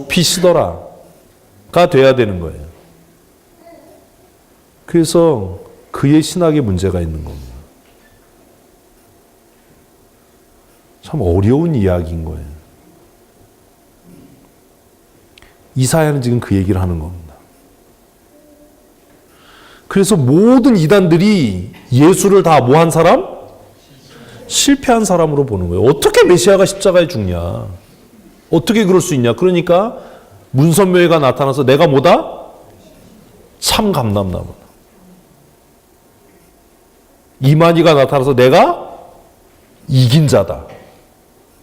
피시더라가 돼야 되는 거예요. 그래서 그의 신학에 문제가 있는 겁니다. 참 어려운 이야기인 거예요. 이사야는 지금 그 얘기를 하는 겁니다. 그래서 모든 이단들이 예수를 다 뭐 한 사람? 실패한 사람으로 보는 거예요. 어떻게 메시아가 십자가에 죽냐? 어떻게 그럴 수 있냐? 그러니까 문선묘회가 나타나서 내가 뭐다? 참 감람나무다. 이만희가 나타나서 내가 이긴 자다.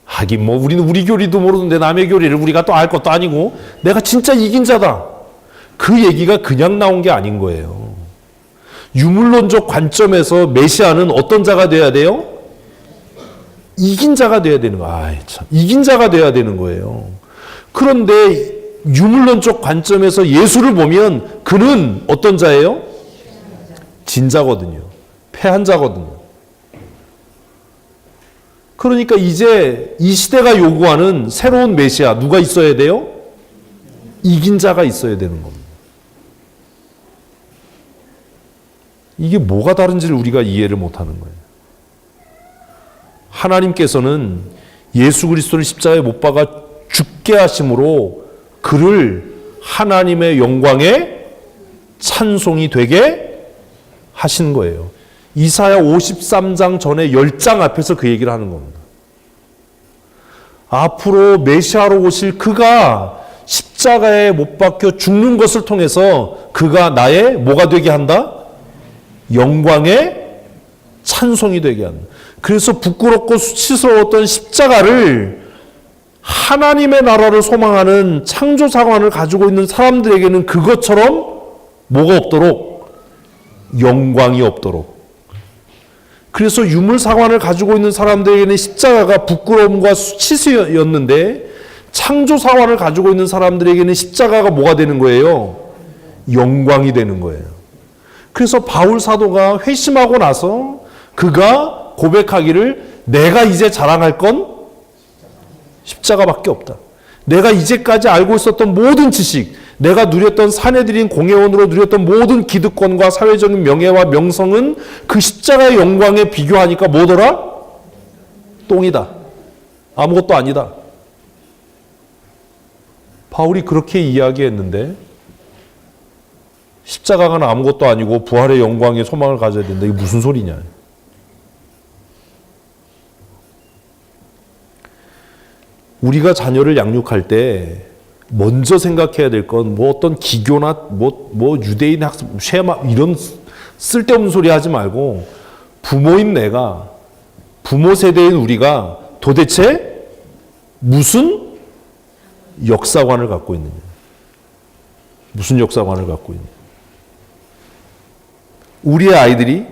하긴 뭐 우리는 우리 교리도 모르는데 남의 교리를 우리가 또 알 것도 아니고 내가 진짜 이긴 자다. 그 얘기가 그냥 나온 게 아닌 거예요. 유물론적 관점에서 메시아는 어떤 자가 돼야 돼요? 이긴 자가 돼야 되는 거예요. 아이 참, 이긴 자가 돼야 되는 거예요. 그런데 유물론적 관점에서 예수를 보면 그는 어떤 자예요? 진자거든요. 패한 자거든요. 그러니까 이제 이 시대가 요구하는 새로운 메시아 누가 있어야 돼요? 이긴 자가 있어야 되는 겁니다. 이게 뭐가 다른지를 우리가 이해를 못하는 거예요. 하나님께서는 예수 그리스도를 십자가에 못 박아 죽게 하심으로 그를 하나님의 영광의 찬송이 되게 하신 거예요. 이사야 53장 전에 10장 앞에서 그 얘기를 하는 겁니다. 앞으로 메시아로 오실 그가 십자가에 못 박혀 죽는 것을 통해서 그가 나의 뭐가 되게 한다? 영광의 찬송이 되게 한다. 그래서 부끄럽고 수치스러웠던 십자가를 하나님의 나라를 소망하는 창조사관을 가지고 있는 사람들에게는 그것처럼 뭐가 없도록? 영광이 없도록. 그래서 유물사관을 가지고 있는 사람들에게는 십자가가 부끄러움과 수치스였는데 창조사관을 가지고 있는 사람들에게는 십자가가 뭐가 되는 거예요? 영광이 되는 거예요. 그래서 바울 사도가 회심하고 나서 그가 고백하기를 내가 이제 자랑할 건 십자가밖에 없다. 내가 이제까지 알고 있었던 모든 지식, 내가 누렸던 사내들인 공회원으로 누렸던 모든 기득권과 사회적인 명예와 명성은 그 십자가의 영광에 비교하니까 뭐더라? 똥이다. 아무것도 아니다. 바울이 그렇게 이야기했는데 십자가가 아무것도 아니고 부활의 영광에 소망을 가져야 된다. 이게 무슨 소리냐? 우리가 자녀를 양육할 때 먼저 생각해야 될 건 뭐 어떤 기교나 뭐 유대인 학습 쉐마 이런 쓸데없는 소리 하지 말고 부모인 내가 부모 세대인 우리가 도대체 무슨 역사관을 갖고 있느냐? 무슨 역사관을 갖고 있느냐? 우리의 아이들이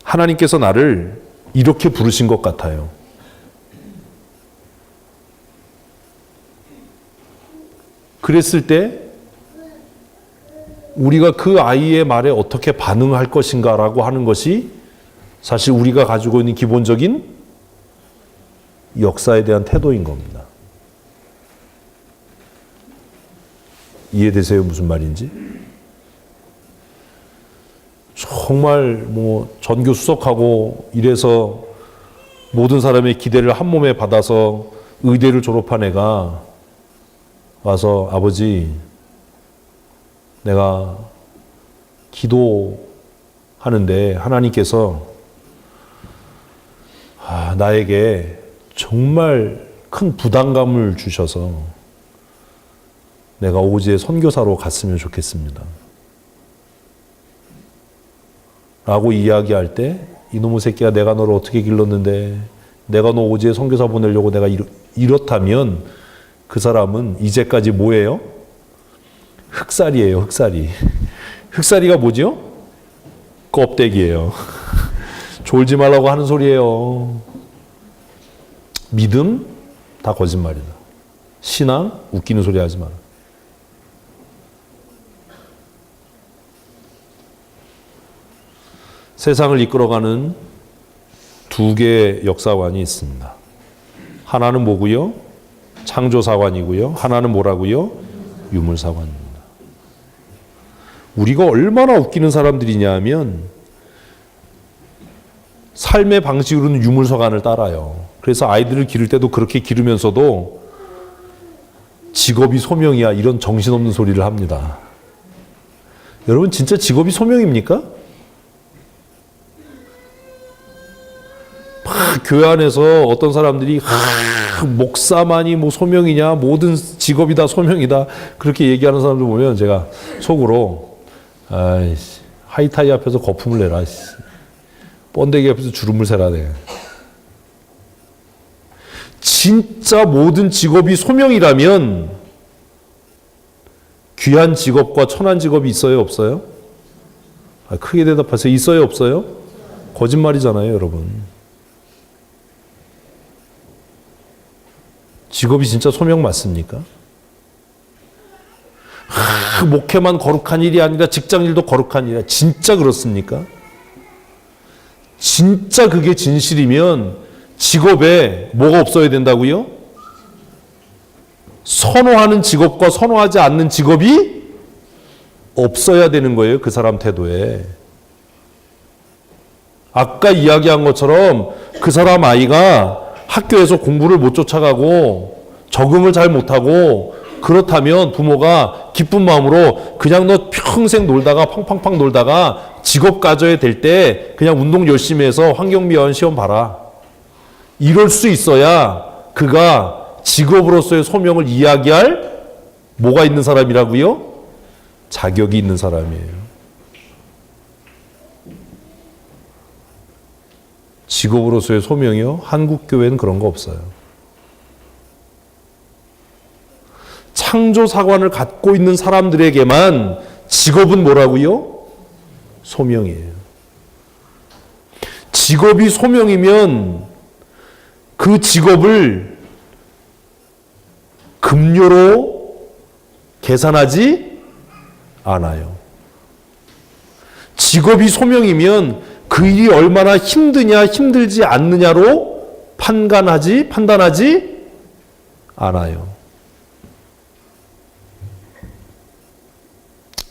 하나님께서 나를 이렇게 부르신 것 같아요. 그랬을 때 우리가 그 아이의 말에 어떻게 반응할 것인가라고 하는 것이 사실 우리가 가지고 있는 기본적인 역사에 대한 태도인 겁니다. 이해되세요? 무슨 말인지? 정말 뭐 전교 수석하고 이래서 모든 사람의 기대를 한 몸에 받아서 의대를 졸업한 애가 와서 아버지 내가 기도하는데 하나님께서 나에게 정말 큰 부담감을 주셔서 내가 오지의 선교사로 갔으면 좋겠습니다. 라고 이야기할 때 이놈의 새끼야 내가 너를 어떻게 길렀는데 내가 너 오지의 선교사 보내려고 내가 이렇다면 그 사람은 이제까지 뭐예요? 흑살이에요. 흑살이. 흑살이가 뭐죠? 껍데기예요. 졸지 말라고 하는 소리예요. 믿음 다 거짓말이다. 신앙 웃기는 소리 하지 마라. 세상을 이끌어가는 두 개의 역사관이 있습니다. 하나는 뭐고요? 창조사관이고요. 하나는 뭐라고요? 유물사관입니다. 우리가 얼마나 웃기는 사람들이냐 하면 삶의 방식으로는 유물사관을 따라요. 그래서 아이들을 기를 때도 그렇게 기르면서도 직업이 소명이야 이런 정신없는 소리를 합니다. 여러분 진짜 직업이 소명입니까? 막 교회 안에서 어떤 사람들이 목사만이 뭐 소명이냐 모든 직업이 다 소명이다 그렇게 얘기하는 사람들 보면 제가 속으로 아이씨 하이타이 앞에서 거품을 내라 번데기 앞에서 주름을 세라 돼. 진짜 모든 직업이 소명이라면 귀한 직업과 천한 직업이 있어요 없어요? 크게 대답하세요. 있어요 없어요? 거짓말이잖아요 여러분. 직업이 진짜 소명 맞습니까? 목회만 거룩한 일이 아니라 직장일도 거룩한 일이야. 진짜 그렇습니까? 진짜 그게 진실이면 직업에 뭐가 없어야 된다고요? 선호하는 직업과 선호하지 않는 직업이 없어야 되는 거예요. 그 사람 태도에. 아까 이야기한 것처럼 그 사람 아이가 학교에서 공부를 못 쫓아가고 적응을 잘 못하고 그렇다면 부모가 기쁜 마음으로 그냥 너 평생 놀다가 팡팡팡 놀다가 직업 가져야 될 때 그냥 운동 열심히 해서 환경미화원 시험 봐라. 이럴 수 있어야 그가 직업으로서의 소명을 이야기할 뭐가 있는 사람이라고요? 자격이 있는 사람이에요. 직업으로서의 소명이요? 한국교회는 그런 거 없어요. 창조사관을 갖고 있는 사람들에게만 직업은 뭐라고요? 소명이에요. 직업이 소명이면 그 직업을 급료로 계산하지 않아요. 직업이 소명이면 그 일이 얼마나 힘드냐 힘들지 않느냐로 판단하지 않아요.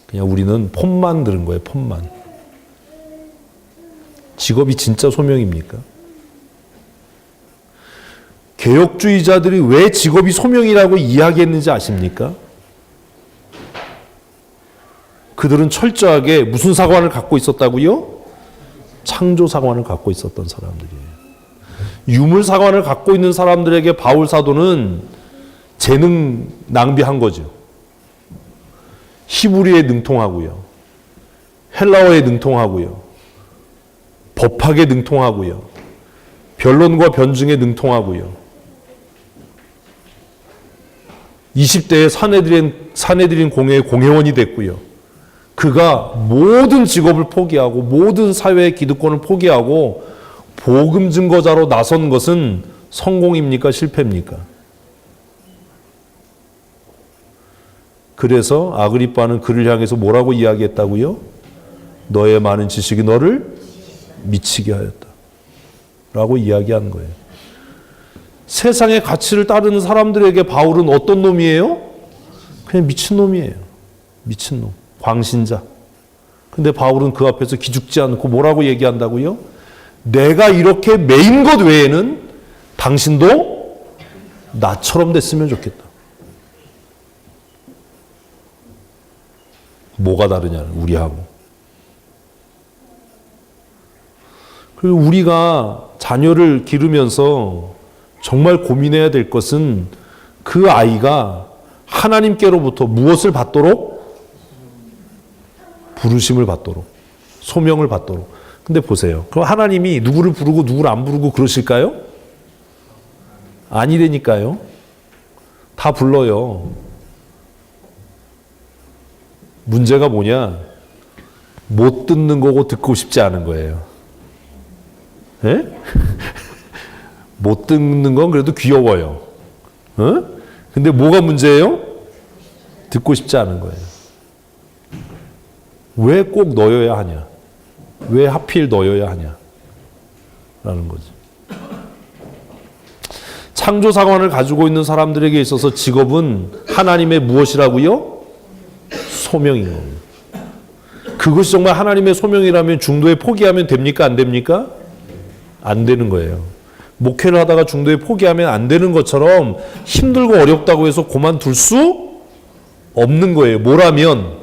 그냥 우리는 폼만 들은 거예요. 폼만. 직업이 진짜 소명입니까? 개혁주의자들이 왜 직업이 소명이라고 이야기했는지 아십니까? 그들은 철저하게 무슨 사관을 갖고 있었다고요? 창조사관을 갖고 있었던 사람들이에요. 유물사관을 갖고 있는 사람들에게 바울 사도는 재능 낭비한 거죠. 히브리에 능통하고요. 헬라어에 능통하고요. 법학에 능통하고요. 변론과 변증에 능통하고요. 20대에 사내들인 공회의 공회원이 됐고요. 그가 모든 직업을 포기하고 모든 사회의 기득권을 포기하고 복음 증거자로 나선 것은 성공입니까? 실패입니까? 그래서 아그리빠는 그를 향해서 뭐라고 이야기했다고요? 너의 많은 지식이 너를 미치게 하였다. 라고 이야기한 거예요. 세상의 가치를 따르는 사람들에게 바울은 어떤 놈이에요? 그냥 미친놈이에요. 미친놈. 광신자. 근데 바울은 그 앞에서 기죽지 않고 뭐라고 얘기한다고요? 내가 이렇게 매인 것 외에는 당신도 나처럼 됐으면 좋겠다. 뭐가 다르냐는 우리하고. 그리고 우리가 자녀를 기르면서 정말 고민해야 될 것은 그 아이가 하나님께로부터 무엇을 받도록? 부르심을 받도록, 소명을 받도록. 근데 보세요. 그럼 하나님이 누구를 부르고 누구를 안 부르고 그러실까요? 아니라니까요. 다 불러요. 문제가 뭐냐? 못 듣는 거고 듣고 싶지 않은 거예요. 예? 못 듣는 건 그래도 귀여워요. 근데 뭐가 문제예요? 듣고 싶지 않은 거예요. 왜 꼭 너여야 하냐? 왜 하필 너여야 하냐? 라는 거지. 창조사관을 가지고 있는 사람들에게 있어서 직업은 하나님의 무엇이라고요? 소명인 겁니다. 그것이 정말 하나님의 소명이라면 중도에 포기하면 됩니까? 안 됩니까? 안 되는 거예요. 목회를 하다가 중도에 포기하면 안 되는 것처럼 힘들고 어렵다고 해서 그만둘 수 없는 거예요. 뭐라면?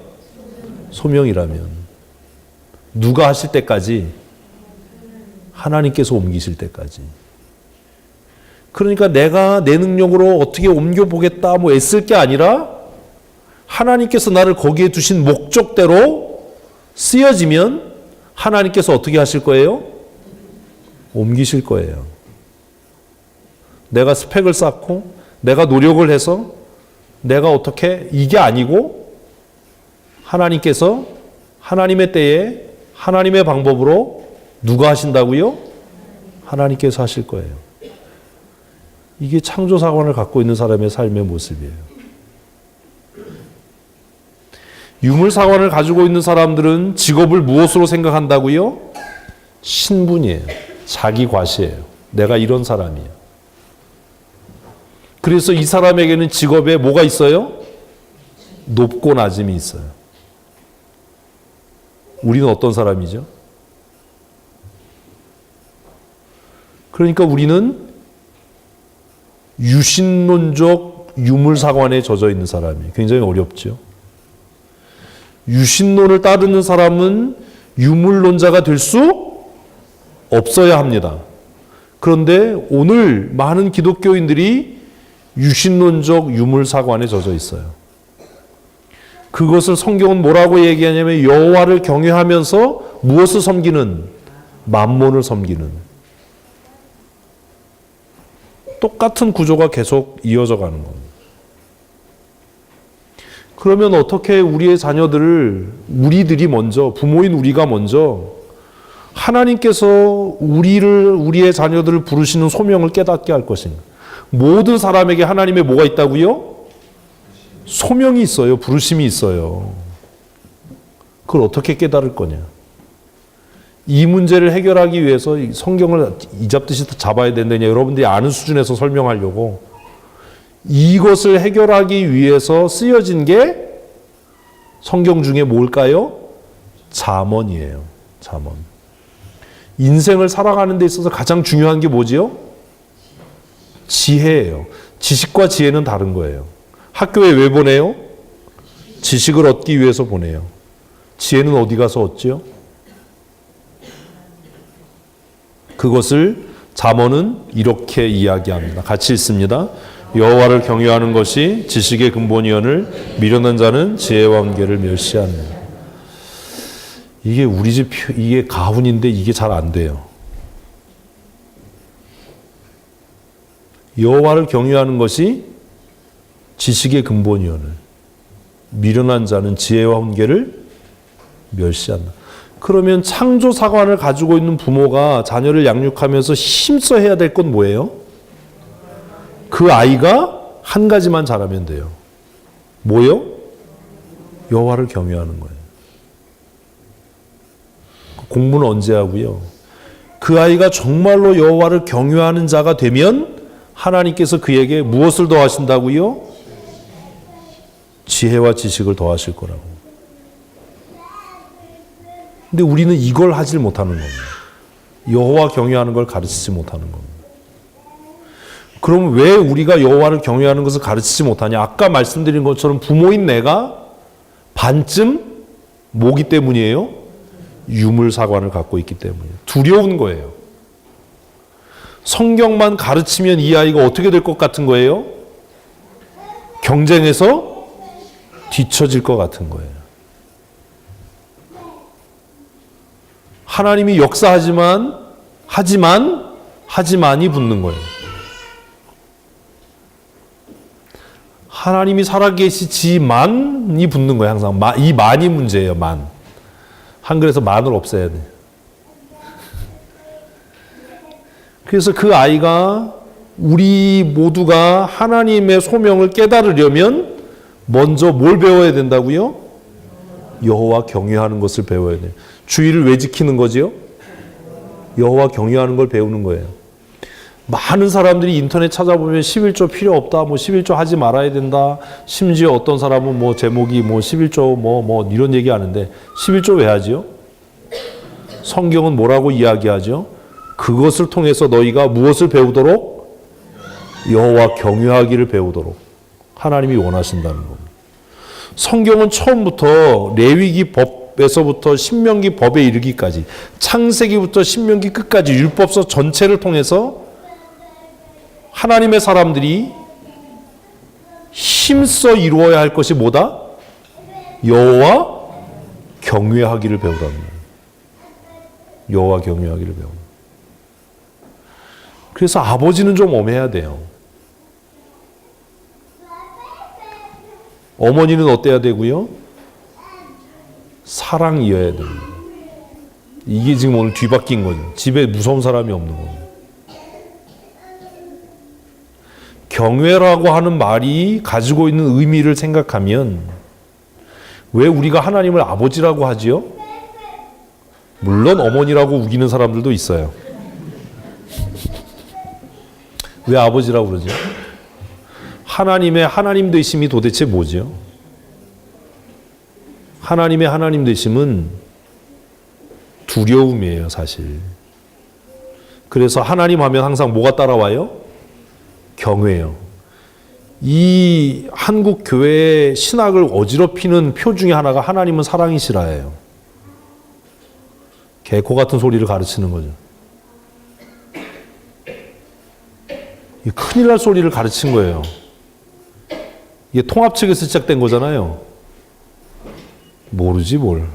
소명이라면. 누가 하실 때까지? 하나님께서 옮기실 때까지. 그러니까 내가 내 능력으로 어떻게 옮겨보겠다 뭐 애쓸 게 아니라 하나님께서 나를 거기에 두신 목적대로 쓰여지면 하나님께서 어떻게 하실 거예요? 옮기실 거예요. 내가 스펙을 쌓고 내가 노력을 해서 내가 어떻게 이게 아니고 하나님께서 하나님의 때에 하나님의 방법으로 누가 하신다고요? 하나님께서 하실 거예요. 이게 창조사관을 갖고 있는 사람의 삶의 모습이에요. 유물사관을 가지고 있는 사람들은 직업을 무엇으로 생각한다고요? 신분이에요. 자기 과시예요. 내가 이런 사람이에요. 그래서 이 사람에게는 직업에 뭐가 있어요? 높고 낮음이 있어요. 우리는 어떤 사람이죠? 그러니까 우리는 유신론적 유물사관에 젖어 있는 사람이에요. 굉장히 어렵죠. 유신론을 따르는 사람은 유물론자가 될 수 없어야 합니다. 그런데 오늘 많은 기독교인들이 유신론적 유물사관에 젖어 있어요. 그것을 성경은 뭐라고 얘기하냐면 여호와를 경외하면서 무엇을 섬기는? 만몬을 섬기는. 똑같은 구조가 계속 이어져 가는 겁니다. 그러면 어떻게 우리의 자녀들을 우리들이 먼저 부모인 우리가 먼저 하나님께서 우리의 자녀들을 부르시는 소명을 깨닫게 할 것인가? 모든 사람에게 하나님의 뭐가 있다고요? 소명이 있어요. 부르심이 있어요. 그걸 어떻게 깨달을 거냐? 이 문제를 해결하기 위해서 성경을 이잡듯이 잡아야 된다냐 여러분들이 아는 수준에서 설명하려고 이것을 해결하기 위해서 쓰여진 게 성경 중에 뭘까요? 잠언이에요. 잠언. 인생을 살아가는 데 있어서 가장 중요한 게 뭐지요? 지혜예요. 지식과 지혜는 다른 거예요. 학교에 왜 보내요? 지식을 얻기 위해서 보내요. 지혜는 어디 가서 얻지요? 그것을 잠언은 이렇게 이야기합니다. 같이 읽습니다. 여호와를 경외하는 것이 지식의 근본이오늘 미련한 자는 지혜와 훈계를 멸시하느니라. 이게 우리 집 이게 가훈인데 이게 잘 안 돼요. 여호와를 경외하는 것이 지식의 근본이오늘 미련한 자는 지혜와 훈계를 멸시한다. 그러면 창조사관을 가지고 있는 부모가 자녀를 양육하면서 힘써 해야 될 건 뭐예요? 그 아이가 한 가지만 잘하면 돼요. 뭐요? 여호와를 경외하는 거예요. 공부는 언제 하고요? 그 아이가 정말로 여호와를 경외하는 자가 되면 하나님께서 그에게 무엇을 더하신다고요? 지혜와 지식을 더하실 거라고. 근데 우리는 이걸 하질 못하는 겁니다. 여호와 경외하는 걸 가르치지 못하는 겁니다. 그럼 왜 우리가 여호와를 경외하는 것을 가르치지 못하냐? 아까 말씀드린 것처럼 부모인 내가 반쯤 뭐기 때문이에요? 유물사관을 갖고 있기 때문이에요. 두려운 거예요. 성경만 가르치면 이 아이가 어떻게 될 것 같은 거예요? 경쟁에서 뒤처질 것 같은 거예요. 하나님이 하지만이 붙는 거예요. 하나님이 살아계시지만이 붙는 거예요. 항상 이 만이 문제예요. 만. 한글에서 만을 없애야 돼. 그래서 그 아이가 우리 모두가 하나님의 소명을 깨달으려면 먼저 뭘 배워야 된다고요? 여호와 경외하는 것을 배워야 돼요. 주의를 왜 지키는 거지요? 여호와 경외하는 걸 배우는 거예요. 많은 사람들이 인터넷 찾아보면 11조 필요 없다, 뭐 11조 하지 말아야 된다, 심지어 어떤 사람은 뭐 제목이 뭐 11조 뭐 이런 얘기 하는데 11조 왜 하지요? 성경은 뭐라고 이야기하죠? 그것을 통해서 너희가 무엇을 배우도록? 여호와 경외하기를 배우도록 하나님이 원하신다는 겁니다. 성경은 처음부터 레위기 법에서부터 신명기 법에 이르기까지 창세기부터 신명기 끝까지 율법서 전체를 통해서 하나님의 사람들이 힘써 이루어야 할 것이 뭐다? 여호와 경외하기를 배우라는 거예요. 여호와 경외하기를 배우는. 그래서 아버지는 좀 엄해야 돼요. 어머니는 어때야 되고요? 사랑이어야 됩니다. 이게 지금 오늘 뒤바뀐 거죠. 집에 무서운 사람이 없는 거예요. 경외라고 하는 말이 가지고 있는 의미를 생각하면 왜 우리가 하나님을 아버지라고 하지요? 물론 어머니라고 우기는 사람들도 있어요. 왜 아버지라고 그러죠? 하나님의 하나님 되심이 도대체 뭐죠? 하나님의 하나님 되심은 두려움이에요, 사실. 그래서 하나님 하면 항상 뭐가 따라와요? 경외요. 이 한국 교회의 신학을 어지럽히는 표 중에 하나가 하나님은 사랑이시라예요. 개코 같은 소리를 가르치는 거죠. 이 큰일 날 소리를 가르친 거예요. 이게 통합 측에서 시작된 거잖아요. 모르지 뭘.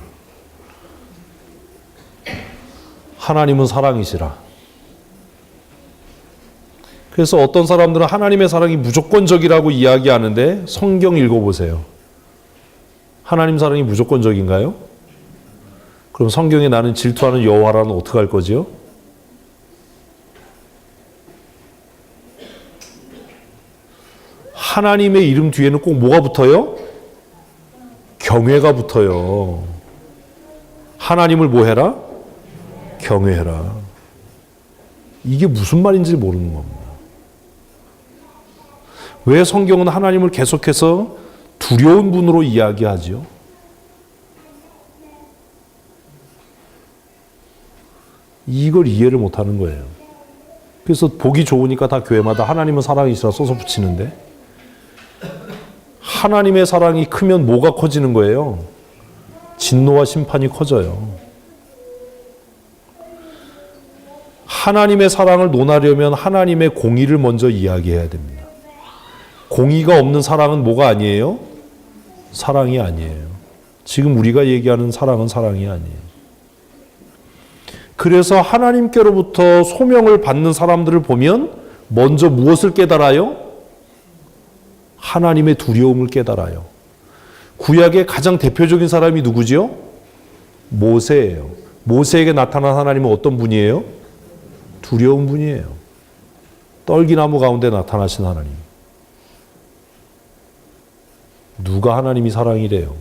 하나님은 사랑이시라. 그래서 어떤 사람들은 하나님의 사랑이 무조건적이라고 이야기하는데 성경 읽어보세요. 하나님 사랑이 무조건적인가요? 그럼 성경에 나는 질투하는 여호와라는 어떻게 할 거지요? 하나님의 이름 뒤에는 꼭 뭐가 붙어요? 경외가 붙어요. 하나님을 뭐 해라? 경외해라. 이게 무슨 말인지 모르는 겁니다. 왜 성경은 하나님을 계속해서 두려운 분으로 이야기하지요? 이걸 이해를 못하는 거예요. 그래서 보기 좋으니까 다 교회마다 하나님은 사랑이시라 써서 붙이는데 하나님의 사랑이 크면 뭐가 커지는 거예요? 진노와 심판이 커져요. 하나님의 사랑을 논하려면 하나님의 공의를 먼저 이야기해야 됩니다. 공의가 없는 사랑은 뭐가 아니에요? 사랑이 아니에요. 지금 우리가 얘기하는 사랑은 사랑이 아니에요. 그래서 하나님께로부터 소명을 받는 사람들을 보면 먼저 무엇을 깨달아요? 하나님의 두려움을 깨달아요. 구약의 가장 대표적인 사람이 누구지요? 모세예요. 모세에게 나타난 하나님은 어떤 분이에요? 두려운 분이에요. 떨기나무 가운데 나타나신 하나님. 누가 하나님이 사랑이래요?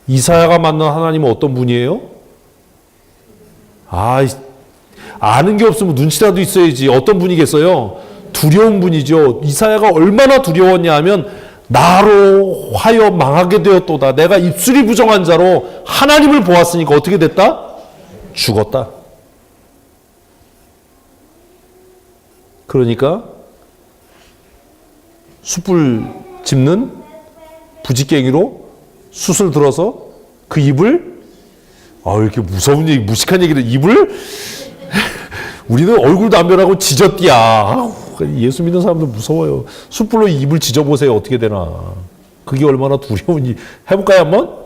이사야가 만난 하나님은 어떤 분이에요? 아는 게 없으면 눈치라도 있어야지. 어떤 분이겠어요? 두려운 분이죠. 이사야가 얼마나 두려웠냐 하면 나로 하여 망하게 되었도다. 내가 입술이 부정한 자로 하나님을 보았으니까 어떻게 됐다? 죽었다. 그러니까 숯불 집는 부지깽이로 숯을 들어서 그 입을 이렇게 무서운 얘기, 무식한 얘기를 입을 우리는 얼굴도 안 변하고 지졌디야. 예수 믿는 사람들 무서워요. 숯불로 입을 지져보세요. 어떻게 되나. 그게 얼마나 두려운지. 해볼까요 한번?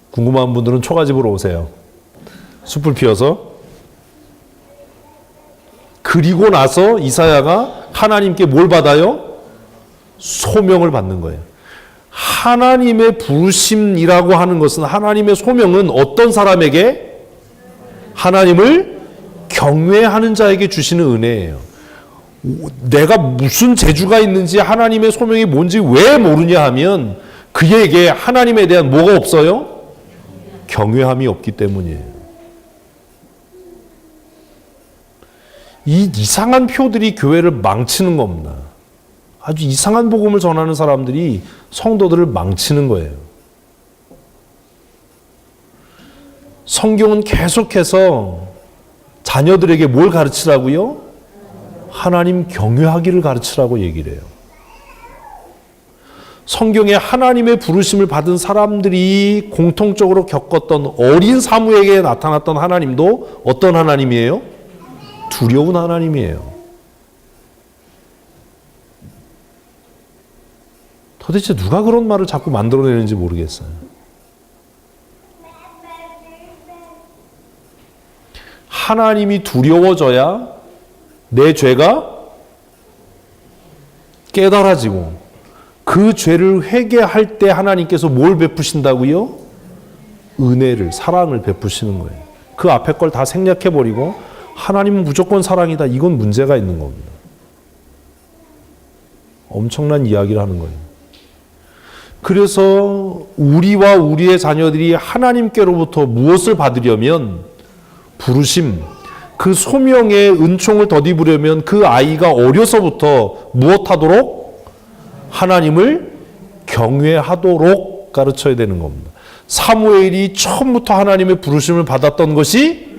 궁금한 분들은 초가집으로 오세요. 숯불 피워서. 그리고 나서 이사야가 하나님께 뭘 받아요? 소명을 받는 거예요. 하나님의 부르심이라고 하는 것은, 하나님의 소명은 어떤 사람에게? 하나님을 경외하는 자에게 주시는 은혜예요. 내가 무슨 재주가 있는지, 하나님의 소명이 뭔지 왜 모르냐 하면 그에게 하나님에 대한 뭐가 없어요? 경외함이 없기 때문이에요. 이 이상한 표들이 교회를 망치는 겁니다. 아주 이상한 복음을 전하는 사람들이 성도들을 망치는 거예요. 성경은 계속해서 자녀들에게 뭘 가르치라고요? 하나님 경외하기를 가르치라고 얘기를 해요. 성경에 하나님의 부르심을 받은 사람들이 공통적으로 겪었던 어린 사무에게 나타났던 하나님도 어떤 하나님이에요? 두려운 하나님이에요. 도대체 누가 그런 말을 자꾸 만들어내는지 모르겠어요. 하나님이 두려워져야 내 죄가 깨달아지고 그 죄를 회개할 때 하나님께서 뭘 베푸신다고요? 은혜를, 사랑을 베푸시는 거예요. 그 앞에 걸 다 생략해버리고 하나님은 무조건 사랑이다. 이건 문제가 있는 겁니다. 엄청난 이야기를 하는 거예요. 그래서 우리와 우리의 자녀들이 하나님께로부터 무엇을 받으려면 부르심, 그 소명의 은총을 덧입으려면 그 아이가 어려서부터 무엇하도록? 하나님을 경외하도록 가르쳐야 되는 겁니다. 사무엘이 처음부터 하나님의 부르심을 받았던 것이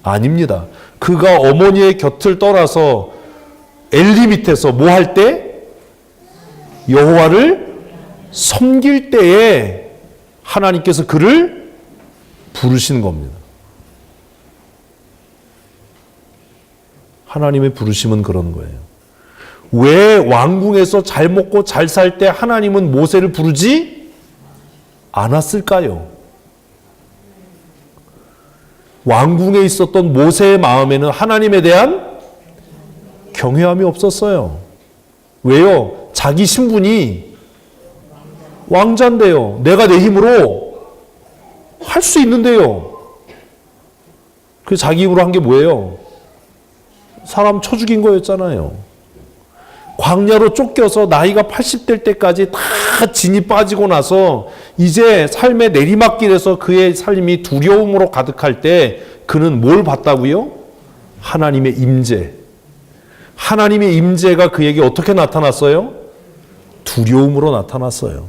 아닙니다. 그가 어머니의 곁을 떠나서 엘리 밑에서 뭐 할 때? 여호와를 섬길 때에 하나님께서 그를 부르시는 겁니다. 하나님의 부르심은 그런 거예요. 왜 왕궁에서 잘 먹고 잘 살 때 하나님은 모세를 부르지 않았을까요? 왕궁에 있었던 모세의 마음에는 하나님에 대한 경외함이 없었어요. 왜요? 자기 신분이 왕자인데요. 내가 내 힘으로 할 수 있는데요. 그 자기 힘으로 한 게 뭐예요? 사람 쳐 죽인 거였잖아요. 광야로 쫓겨서 나이가 80될 때까지 다 진이 빠지고 나서 이제 삶의 내리막길에서 그의 삶이 두려움으로 가득할 때 그는 뭘 봤다고요? 하나님의 임재. 하나님의 임재가 그에게 어떻게 나타났어요? 두려움으로 나타났어요.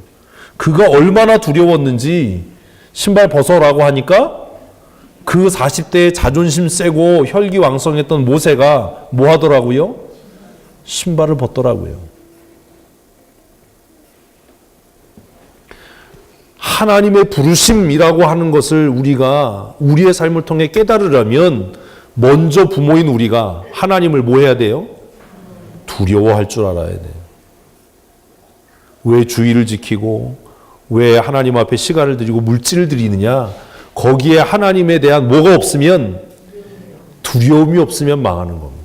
그가 얼마나 두려웠는지 신발 벗어라고 하니까 그 40대에 자존심 세고 혈기왕성했던 모세가 뭐 하더라고요? 신발을 벗더라고요. 하나님의 부르심이라고 하는 것을 우리가 우리의 삶을 통해 깨달으려면 먼저 부모인 우리가 하나님을 뭐 해야 돼요? 두려워할 줄 알아야 돼요. 왜 주의를 지키고 왜 하나님 앞에 시간을 들이고 물질을 드리느냐? 거기에 하나님에 대한 뭐가 없으면, 두려움이 없으면 망하는 겁니다.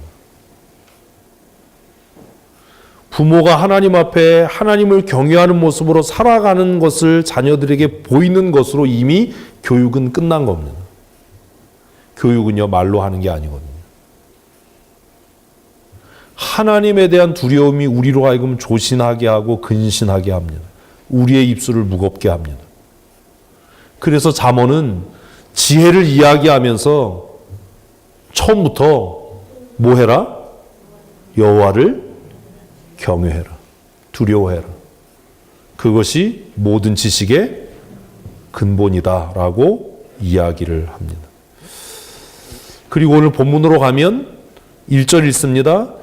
부모가 하나님 앞에 하나님을 경외하는 모습으로 살아가는 것을 자녀들에게 보이는 것으로 이미 교육은 끝난 겁니다. 교육은요, 말로 하는 게 아니거든요. 하나님에 대한 두려움이 우리로 하여금 조신하게 하고 근신하게 합니다. 우리의 입술을 무겁게 합니다. 그래서 잠언은 지혜를 이야기하면서 처음부터 뭐 해라? 여호와를 경외해라. 두려워해라. 그것이 모든 지식의 근본이다라고 이야기를 합니다. 그리고 오늘 본문으로 가면 1절 읽습니다.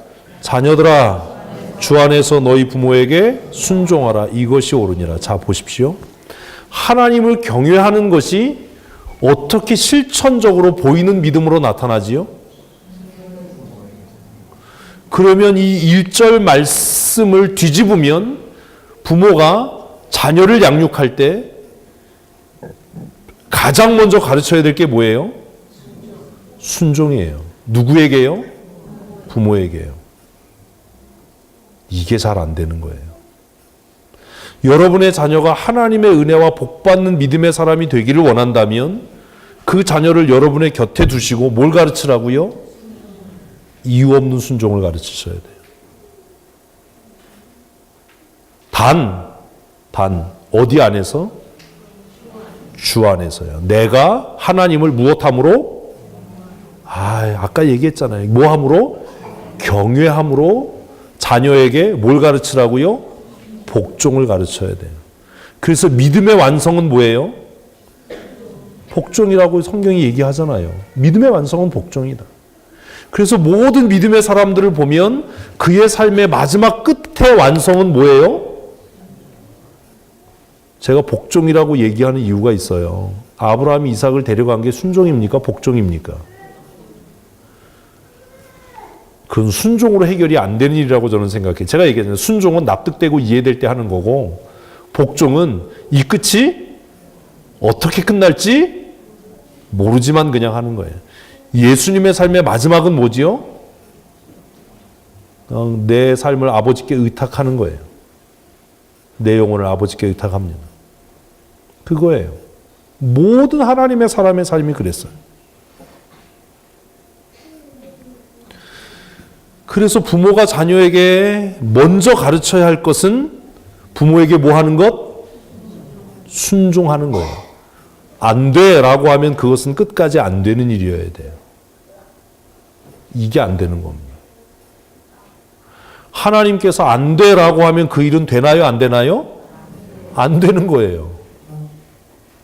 자녀들아 주 안에서 너희 부모에게 순종하라. 이것이 옳으니라. 자 보십시오. 하나님을 경외하는 것이 어떻게 실천적으로 보이는 믿음으로 나타나지요? 그러면 이 1절 말씀을 뒤집으면 부모가 자녀를 양육할 때 가장 먼저 가르쳐야 될 게 뭐예요? 순종이에요. 누구에게요? 부모에게요. 이게 잘 안 되는 거예요. 여러분의 자녀가 하나님의 은혜와 복받는 믿음의 사람이 되기를 원한다면 그 자녀를 여러분의 곁에 두시고 뭘 가르치라고요? 이유 없는 순종을 가르치셔야 돼요. 단 어디 안에서? 주 안에서요. 내가 하나님을 무엇함으로? 아까 얘기했잖아요. 뭐 함으로? 경외함으로 자녀에게 뭘 가르치라고요? 복종을 가르쳐야 돼요. 그래서 믿음의 완성은 뭐예요? 복종이라고 성경이 얘기하잖아요. 믿음의 완성은 복종이다. 그래서 모든 믿음의 사람들을 보면 그의 삶의 마지막 끝의 완성은 뭐예요? 제가 복종이라고 얘기하는 이유가 있어요. 아브라함이 이삭을 데려간 게 순종입니까? 복종입니까? 그건 순종으로 해결이 안 되는 일이라고 저는 생각해요. 제가 얘기했잖아요. 순종은 납득되고 이해될 때 하는 거고, 복종은 이 끝이 어떻게 끝날지 모르지만 그냥 하는 거예요. 예수님의 삶의 마지막은 뭐지요? 내 삶을 아버지께 의탁하는 거예요. 내 영혼을 아버지께 의탁합니다. 그거예요. 모든 하나님의 사람의 삶이 그랬어요. 그래서 부모가 자녀에게 먼저 가르쳐야 할 것은 부모에게 뭐 하는 것? 순종하는 거예요. 안 돼 라고 하면 그것은 끝까지 안 되는 일이어야 돼요. 이게 안 되는 겁니다. 하나님께서 안 돼 라고 하면 그 일은 되나요? 안 되나요? 안 되는 거예요.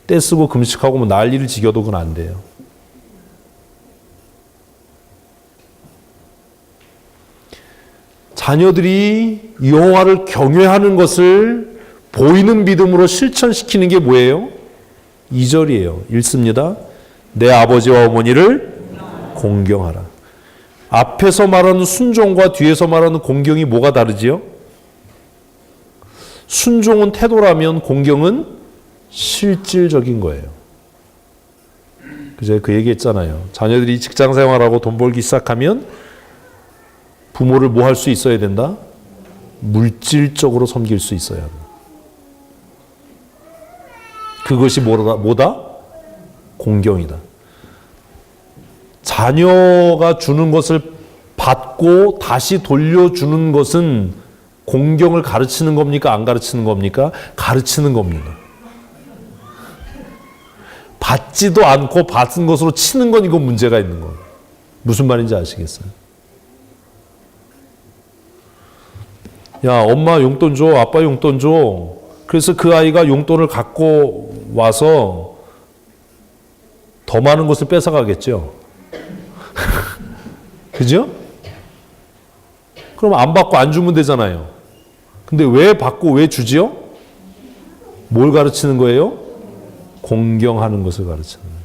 떼쓰고 금식하고 뭐 난리를 지겨도 그건 안 돼요. 자녀들이 여호와를 경외하는 것을 보이는 믿음으로 실천시키는 게 뭐예요? 2절이에요. 읽습니다. 내 아버지와 어머니를 공경하라. 앞에서 말하는 순종과 뒤에서 말하는 공경이 뭐가 다르지요? 순종은 태도라면 공경은 실질적인 거예요. 그제 그 얘기했잖아요. 자녀들이 직장 생활하고 돈 벌기 시작하면 부모를 뭐 할 수 있어야 된다? 물질적으로 섬길 수 있어야 한다. 그것이 뭐다? 공경이다. 자녀가 주는 것을 받고 다시 돌려주는 것은 공경을 가르치는 겁니까? 안 가르치는 겁니까? 가르치는 겁니다. 받지도 않고 받은 것으로 치는 건 이거 문제가 있는 거예요. 무슨 말인지 아시겠어요? 야, 엄마 용돈 줘, 아빠 용돈 줘. 그래서 그 아이가 용돈을 갖고 와서 더 많은 것을 뺏어가겠죠. 그죠? 그럼 안 받고 안 주면 되잖아요. 근데 왜 받고 왜 주지요? 뭘 가르치는 거예요? 공경하는 것을 가르치는 거예요.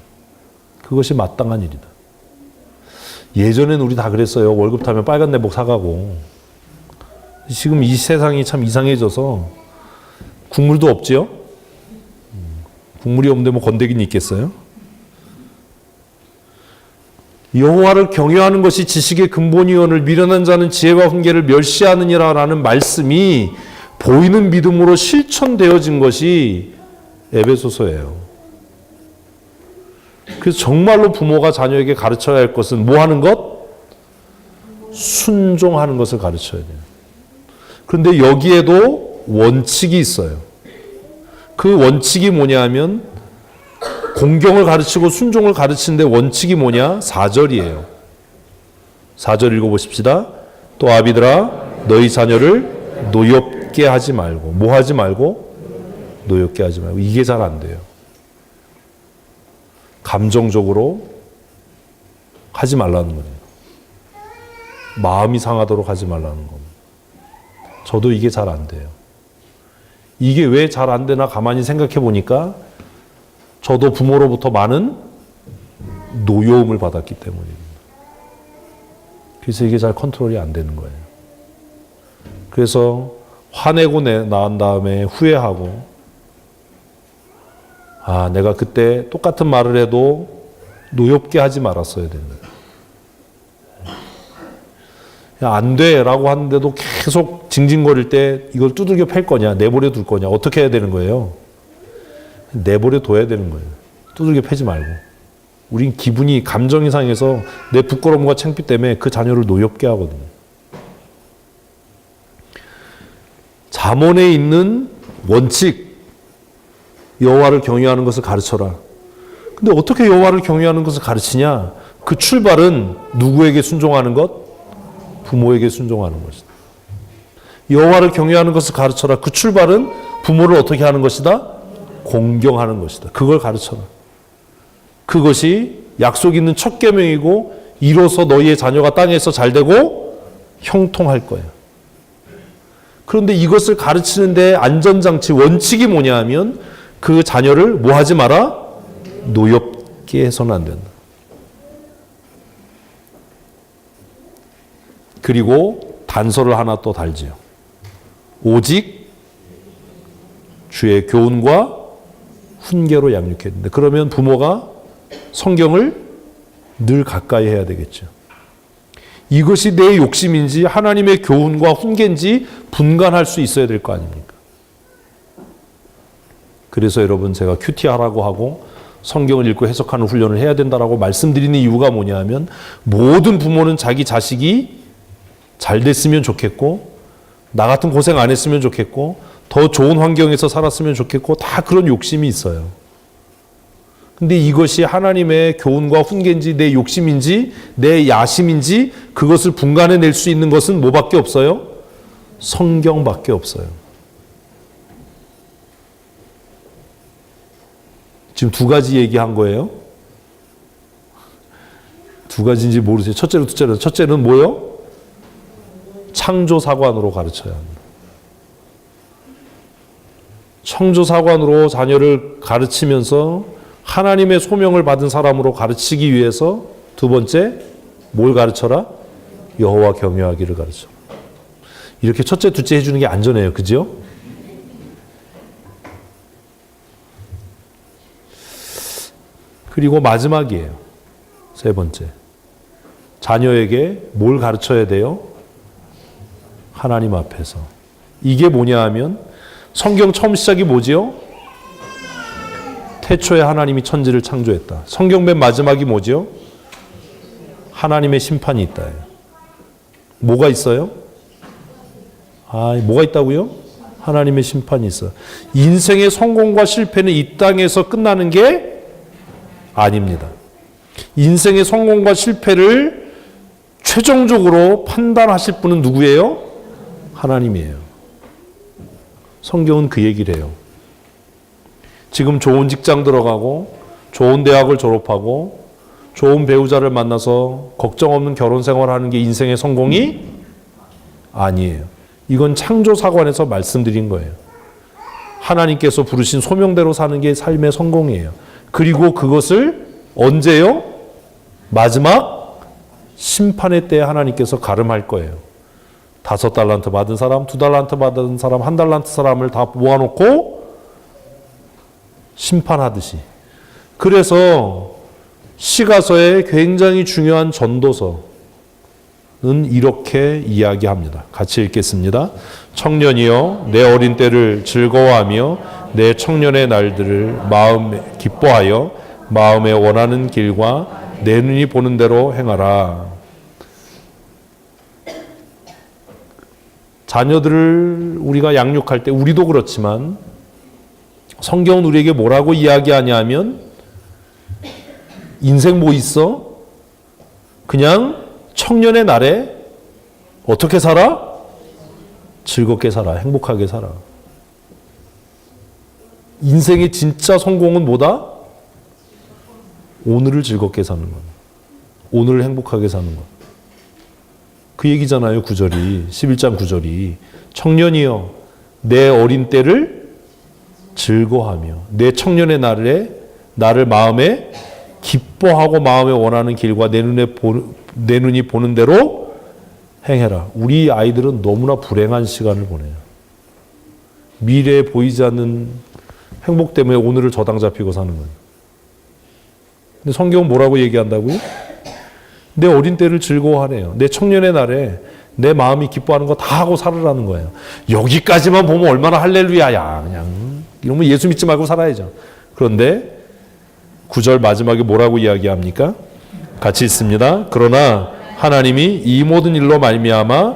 그것이 마땅한 일이다. 예전에는 우리 다 그랬어요. 월급 타면 빨간 내복 사가고. 지금 이 세상이 참 이상해져서 국물도 없지요? 국물이 없는데 뭐 건더기는 있겠어요? 여호와를 경외하는 것이 지식의 근본이오늘 미련한 자는 지혜와 훈계를 멸시하느니라라는 말씀이 보이는 믿음으로 실천되어진 것이 에베소서예요. 그래서 정말로 부모가 자녀에게 가르쳐야 할 것은 뭐 하는 것? 순종하는 것을 가르쳐야 돼요. 그런데 여기에도 원칙이 있어요. 그 원칙이 뭐냐 하면 공경을 가르치고 순종을 가르치는데 원칙이 뭐냐? 4절이에요. 4절 읽어보십시다. 또 아비들아 너희 자녀를 노엽게 하지 말고 뭐 하지 말고? 노엽게 하지 말고. 이게 잘 안 돼요. 감정적으로 하지 말라는 거예요. 마음이 상하도록 하지 말라는 겁니다. 저도 이게 잘 안 돼요. 이게 왜 잘 안 되나 가만히 생각해 보니까 저도 부모로부터 많은 노여움을 받았기 때문입니다. 그래서 이게 잘 컨트롤이 안 되는 거예요. 그래서 화내고 난 다음에 후회하고 내가 그때 똑같은 말을 해도 노엽게 하지 말았어야 되는데 안 돼 라고 하는데도 계속 징징거릴 때 이걸 두들겨 팰 거냐 내버려 둘 거냐 어떻게 해야 되는 거예요? 내버려 둬야 되는 거예요. 두들겨 패지 말고. 우린 기분이 감정이 상해서 내 부끄러움과 창피 때문에 그 자녀를 노엽게 하거든요. 잠언에 있는 원칙 여호와를 경외하는 것을 가르쳐라. 근데 어떻게 여호와를 경외하는 것을 가르치냐? 그 출발은 누구에게 순종하는 것? 부모에게 순종하는 것이다. 여호와를 경외하는 것을 가르쳐라. 그 출발은 부모를 어떻게 하는 것이다? 공경하는 것이다. 그걸 가르쳐라. 그것이 약속 있는 첫 계명이고 이로써 너희의 자녀가 땅에서 잘되고 형통할 거야. 그런데 이것을 가르치는데 안전장치, 원칙이 뭐냐 하면 그 자녀를 뭐 하지 마라? 노엽게 해서는 안 된다. 그리고 단서를 하나 또 달지요. 오직 주의 교훈과 훈계로 양육해야 된다. 그러면 부모가 성경을 늘 가까이 해야 되겠죠. 이것이 내 욕심인지 하나님의 교훈과 훈계인지 분간할 수 있어야 될 거 아닙니까? 그래서 여러분 제가 큐티하라고 하고 성경을 읽고 해석하는 훈련을 해야 된다라고 말씀드리는 이유가 뭐냐 하면 모든 부모는 자기 자식이 잘 됐으면 좋겠고 나 같은 고생 안 했으면 좋겠고 더 좋은 환경에서 살았으면 좋겠고 다 그런 욕심이 있어요. 근데 이것이 하나님의 교훈과 훈계인지 내 욕심인지 내 야심인지 그것을 분간해낼 수 있는 것은 뭐밖에 없어요? 성경밖에 없어요. 지금 두 가지 얘기한 거예요. 두 가지인지 모르세요. 첫째로 둘째로. 첫째는 뭐요? 창조사관으로 가르쳐야 합니다. 창조사관으로 자녀를 가르치면서 하나님의 소명을 받은 사람으로 가르치기 위해서 두 번째 뭘 가르쳐라? 여호와 경외하기를 가르쳐. 이렇게 첫째, 둘째 해주는 게 안전해요. 그죠? 그리고 마지막이에요. 세 번째. 자녀에게 뭘 가르쳐야 돼요? 하나님 앞에서. 이게 뭐냐 하면 성경 처음 시작이 뭐지요? 태초에 하나님이 천지를 창조했다. 성경 맨 마지막이 뭐지요? 하나님의 심판이 있다. 뭐가 있어요? 뭐가 있다고요? 하나님의 심판이 있어. 인생의 성공과 실패는 이 땅에서 끝나는 게 아닙니다. 인생의 성공과 실패를 최종적으로 판단하실 분은 누구예요? 하나님이에요. 성경은 그 얘기를 해요. 지금 좋은 직장 들어가고 좋은 대학을 졸업하고 좋은 배우자를 만나서 걱정 없는 결혼 생활하는 게 인생의 성공이 아니에요. 이건 창조사관에서 말씀드린 거예요. 하나님께서 부르신 소명대로 사는 게 삶의 성공이에요. 그리고 그것을 언제요? 마지막 심판의 때에 하나님께서 가름할 거예요. 5달란트 받은 사람, 2달란트 받은 사람, 1달란트 사람을 다 모아놓고 심판하듯이. 그래서 시가서의 굉장히 중요한 전도서는 이렇게 이야기합니다. 같이 읽겠습니다. 청년이여 내 어린 때를 즐거워하며 내 청년의 날들을 마음에 기뻐하여 마음에 원하는 길과 내 눈이 보는 대로 행하라. 자녀들을 우리가 양육할 때 우리도 그렇지만 성경은 우리에게 뭐라고 이야기하냐 하면 인생 뭐 있어? 그냥 청년의 날에 어떻게 살아? 즐겁게 살아. 행복하게 살아. 인생의 진짜 성공은 뭐다? 오늘을 즐겁게 사는 것. 오늘을 행복하게 사는 것. 그 얘기잖아요. 9절이. 11장 9절이. 청년이여 내 어린 때를 즐거워하며 내 청년의 날에 나를 마음에 기뻐하고 마음에 원하는 길과 내 눈이 보는 대로 행해라. 우리 아이들은 너무나 불행한 시간을 보내요. 미래에 보이지 않는 행복 때문에 오늘을 저당 잡히고 사는 거예요. 근데 성경은 뭐라고 얘기한다고요? 내 어린 때를 즐거워하래요. 내 청년의 날에 내 마음이 기뻐하는 거 다 하고 살으라는 거예요. 여기까지만 보면 얼마나 할렐루야야. 그냥 이러면 예수 믿지 말고 살아야죠. 그런데 9절 마지막에 뭐라고 이야기합니까? 같이 있습니다. 그러나 하나님이 이 모든 일로 말미암아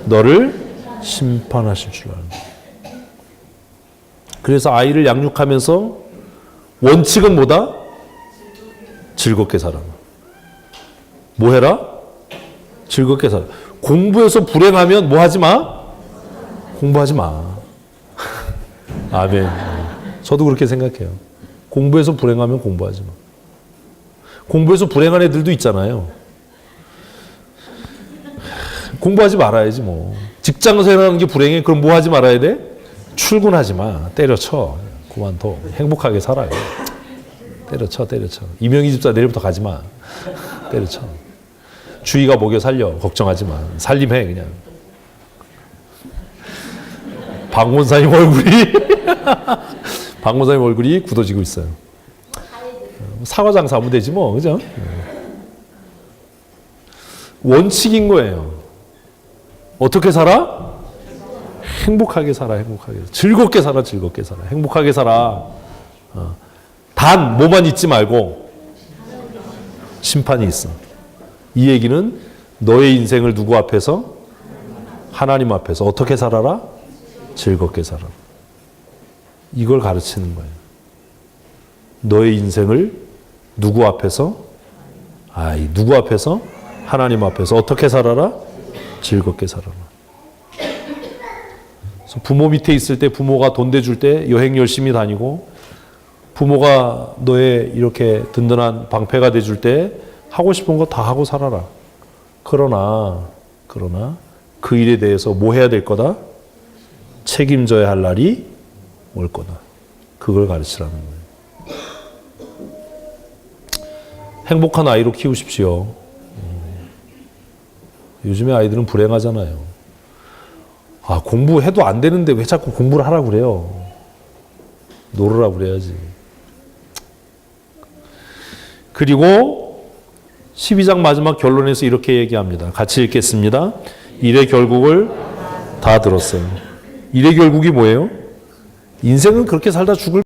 너를 심판하실 줄 압니다. 그래서 아이를 양육하면서 원칙은 뭐다? 즐겁게 살아. 뭐 해라? 즐겁게 살아. 공부해서 불행하면 뭐 하지 마? 공부하지 마. 아멘. 저도 그렇게 생각해요. 공부해서 불행하면 공부하지 마. 공부해서 불행한 애들도 있잖아요. 공부하지 말아야지 뭐. 직장 생활하는 게 불행해? 그럼 뭐 하지 말아야 돼? 출근하지 마. 때려쳐. 그만둬. 행복하게 살아요. 때려쳐. 이명희 집사 내일부터 가지 마. 때려쳐. 주의가 먹여 살려. 걱정하지 마. 살림해 그냥. 박원사님 얼굴이 굳어지고 있어요. 사과장사 하면 되지 뭐, 그죠? 원칙인 거예요. 어떻게 살아? 행복하게 살아. 즐겁게 살아. 행복하게 살아. 단 뭐만 잊지 말고 심판이 있어. 이 얘기는 너의 인생을 누구 앞에서? 하나님 앞에서 어떻게 살아라? 즐겁게 살아라. 이걸 가르치는 거예요. 너의 인생을 누구 앞에서? 누구 앞에서? 하나님 앞에서 어떻게 살아라? 즐겁게 살아라. 그래서 부모 밑에 있을 때 부모가 돈 대줄 때 여행 열심히 다니고 부모가 너의 이렇게 든든한 방패가 돼줄 때 하고 싶은 거 다 하고 살아라. 그러나 그 일에 대해서 뭐 해야 될 거다? 책임져야 할 날이 올 거다. 그걸 가르치라는 거예요. 행복한 아이로 키우십시오. 요즘에 아이들은 불행하잖아요. 공부해도 안 되는데 왜 자꾸 공부를 하라고 그래요? 놀으라고 그래야지. 그리고 12장 마지막 결론에서 이렇게 얘기합니다. 같이 읽겠습니다. 일의 결국을 다 들었어요. 일의 결국이 뭐예요? 인생은 그렇게 살다 죽을